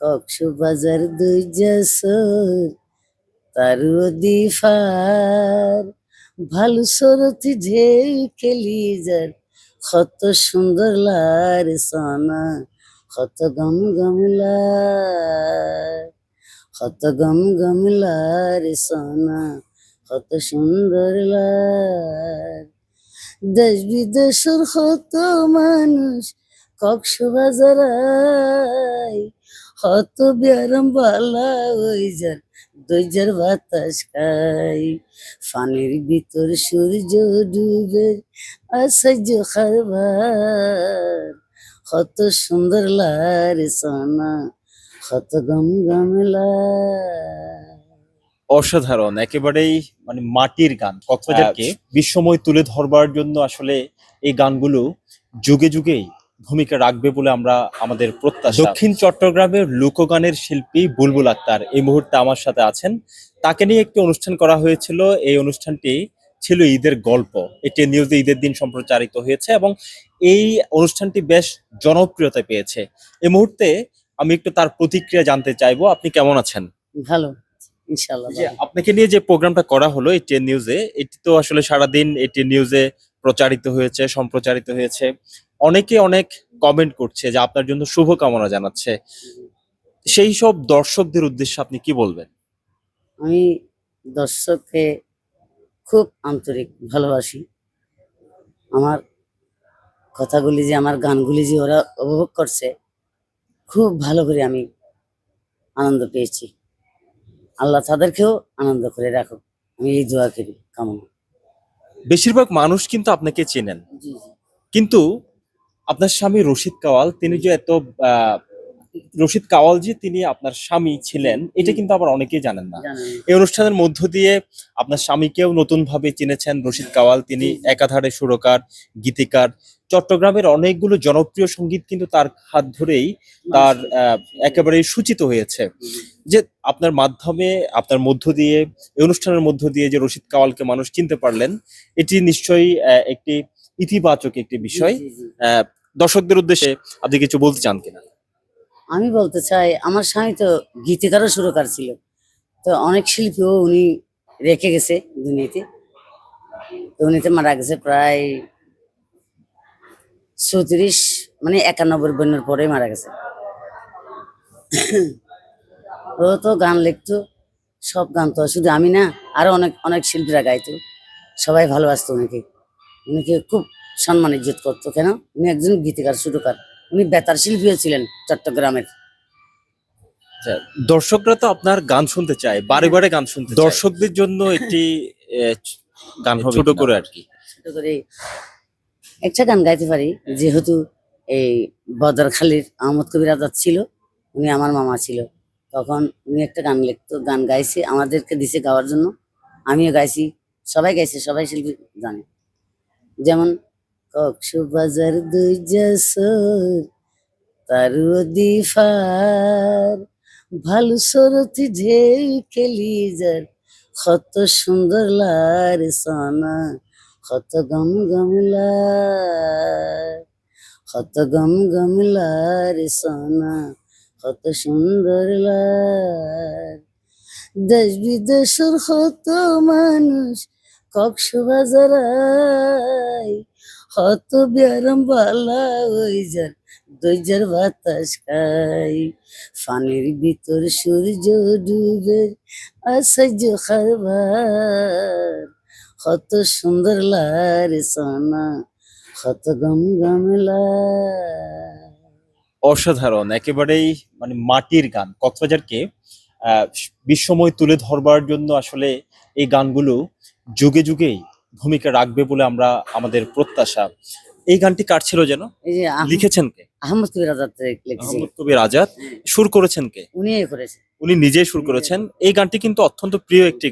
কক্সবাজার দুই Jessore তারুদি fur value সরতি ঢেউ খেলি যার কত সুন্দর লার সানা কত গম গমলার কত গম গমলার সানা কত সুন্দর লার দেশ বিদেশের কত মানুষ কক্সবাজার আয় কত ব্যারাম বালা ওই যার দইজার বাতাস খাই ফানির ভিতর সূর্য ডুবে আসার্য খারবার কত সুন্দর লারে সোনা কত গম গমলা। অসাধারণ, একেবারেই মানে মাটির গান। কক্সবাজারকে বিশ্বময় তুলে ধরবার জন্য আসলে এই গানগুলো যুগে যুগেই ভূমিকা রাখবে বলে আমরা আমাদের প্রত্যাশা। দক্ষিণ চট্টগ্রামের লোকগানের শিল্পী বুলবুল আক্তার এই মুহূর্তে আমার সাথে আছেন। তাকে নিয়ে একটি অনুষ্ঠান করা হয়েছিল। এই অনুষ্ঠানটি ছিল ঈদের গল্প। এটি নিউজে ঈদের দিন সম্প্রচারিত হয়েছে এবং এই অনুষ্ঠানটি বেশ জনপ্রিয়তা পেয়েছে। এই মুহূর্তে আমি একটু তার প্রতিক্রিয়া জানতে চাইবো। আপনি কেমন আছেন? ভালো, ইনশাআল্লাহ। যে আপনাকে নিয়ে যে প্রোগ্রামটা করা হলো এটিএন নিউজে, এটি তো আসলে সারাদিন এটিএন নিউজে প্রচারিত হয়েছে, সম্প্রচারিত হয়েছে। অনেকে অনেক কমেন্ট করছে যে আপনার জন্য শুভকামনা জানাচ্ছে। সেই সব দর্শকদের উদ্দেশ্যে আপনি কি বলবেন? আমি দর্শককে খুব আন্তরিক ভালোবাসি। আমার কথাগুলি যে আমার গানগুলি যে ওরা উপভোগ করছে খুব ভালো করে আমি আনন্দ পেয়েছি। আল্লাহ তাদেরকেও আনন্দ করে রাখো, আমি এই দোয়া করি কামনা। বেশিরভাগ মানুষ কিন্তু আপনাকে চেনেন, জি জি, কিন্তু আপনার স্বামী রশিদ কাওয়াল তিনি যে রশিদ কাওয়াল যে তিনি আপনার স্বামী ছিলেন এটা কিন্তু আবার অনেকেই জানেন না। জানেন। এই অনুষ্ঠানের মধ্য দিয়ে আপনার স্বামীকেও নতুন ভাবে চিনেছেন রশিদ কাওয়াল। তিনি একাধারে সুরকার, গীতিকার। চট্টগ্রামের অনেকগুলো জনপ্রিয় সঙ্গীত কিন্তু তার হাত ধরেই তার একেবারেই সূচিত হয়েছে। যে আপনার মাধ্যমে, আপনার মধ্য দিয়ে, এই অনুষ্ঠানের মধ্য দিয়ে যে রশিদ কাওয়ালকে মানুষ চিনতে পারলেন, এটি নিশ্চয়ই একটি ইতিবাচক একটি বিষয়। জি, জি। দর্শকদের উদ্দেশ্যে আপনি কিছু বলতে চান কিনা? আমি বলতে চাই আমার স্বামী তো গীতিকারও সুরকার ছিল, তো অনেক শিল্পীও উনি রেখে গেছে দুনিয়াতে। তো উনিতে মারা গেছে প্রায় 34 মানে 91 বন্যার পরে মারা গেছে। ও তো গান লিখতো, সব গান তো শুধু আমি না, আরো অনেক অনেক শিল্পীরা গাইতো, সবাই ভালোবাসতো উনিকে। উনিকে খুব সম্মান ইজ্জত করতো। কেন? উনি একজন গীতিকার সুরকার, উনি বেতার শিল্পীও ছিলেন চট্টগ্রামের। আচ্ছা, দর্শকরা তো আপনার গান শুনতে চায়, বারে বারে গান শুনতে চায়। দর্শকদের জন্য একটি গান হবে ছোট করে আর কি। ছোট করে একটা গান গাইতে পারি, যেহেতু এই বদরখালীর আহমদ কবির আজাদ ছিল, উনি আমার মামা ছিল। তখন উনি একটা গান লিখতো, গান গাইছে, আমাদেরকে দিছে গাওয়ার জন্য, আমিও গাইছি, সবাই গাইছে, সবাই শিল্পী জানে। যেমন কক্সবাজার দুই যশোর তারুদি ফার ভালু সরতি ঢেউ খেলি যার কত সুন্দর লার সানা কত গম গমলার কত গম গমলার সানা কত সুন্দর লার দেশ বিদেশের কত মানুষ কক্সবাজার আয় কত ব্যারাম বালা ওই যার দইজার বাতাস খাই ফানির ভিতর সূর্য ডুবে আসার্য খারবার কত সুন্দর লারে সোনা কত গম গমলা। অসাধারণ, একেবারেই মানে মাটির গান। কক্সবাজারকে বিশ্বময় তুলে ধরবার জন্য আসলে এই গানগুলো যুগে যুগেই ভূমিকা রাখবে বলে আমরা আমাদের প্রত্যাশা। এই গানটি কার ছিল যেন? এই যে লিখেছেন কে? আহমদ কবির আজাদ লিখেছিল। আহমদ কবির আজাদ। সুর করেছেন কে? উনি করেছে। উনি নিজেই সুর করেছেন। এই গানটি কিন্তু অত্যন্ত প্রিয় একটি গান।